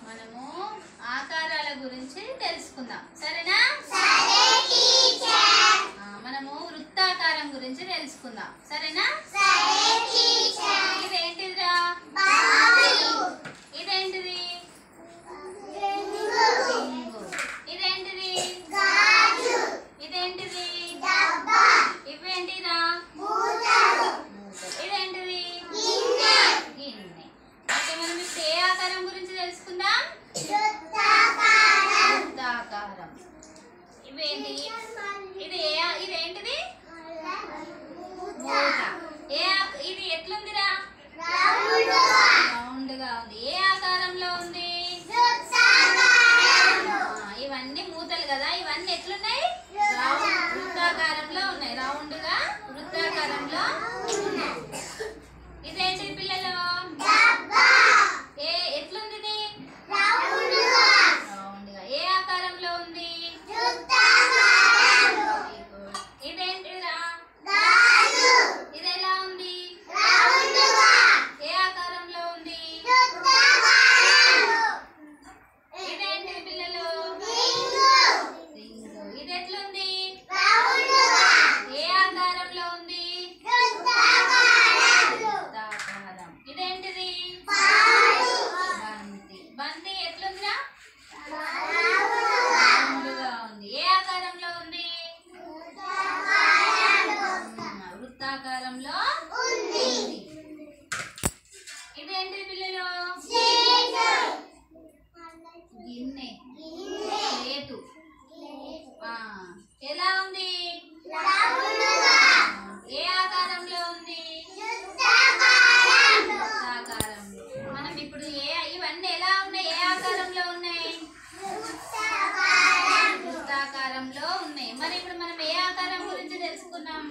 మనము ఆకారాల గురించి తెలుసుకుందాం, సరేనా? మనము వృత్తాకారం గురించి తెలుసుకుందాం, సరేనా? ఇదేంటిదిరా? ఇదేంటిది? ఇదేంటిది? ఇదేంటిది? ఇవేంటిరా? ఇదేంటిది? గిన్నె. ఓకే, మనం ఇప్పుడు ఏ ఆకారం గురించి తెలుసుకుందాం? వృత్తాకారం. ఇవేంటి? ఇదేంటిది? మూత. ఇది ఎట్లుందిరా? రౌండ్ గా ఉంది. ఏ ఆకారంలో ఉంది? ఇవన్నీ మూతలు కదా, ఇవన్నీ ఎట్లున్నాయి? వృత్తాకారంలో ఉన్నాయి, రౌండ్ గా వృత్తాకారంలో ఉన్నాయి. ఇదేంటి పిల్లలు? ఎట్లుంది? రౌండ్ గా. ఏ ఆకారంలో ఉంది? ఇదేంటిరా? ఇది ఎలా ఉంది? ఏ ఆకారంలో ఉంది? ఇదేంటి పిల్లలు? ఇది ఎట్లుంది? ఏ ఆకారంలో ఉంది? వృత్తాకారం. ఇదేంటిది? బంతి. బంతి ఎట్లుందిరా? రౌండ్గా ఉంది. ఏ ఆకారంలో ఉంది? వృత్తాకారంలో ఉంది. ఇదేంటి పిల్లలు? గిన్నె. చేతు. ఎలా ఉంది? ఏ ఆకారంలో ఉంది? వృత్తాకారంలో. మనం ఇప్పుడు ఇవన్నీ ఎలా ఉన్నాయి? ఏ ఆకారంలో ఉన్నాయి? వృత్తాకారంలో ఉన్నాయి. మరి ఇప్పుడు మనం ఏ ఆకారం గురించి తెలుసుకున్నాం?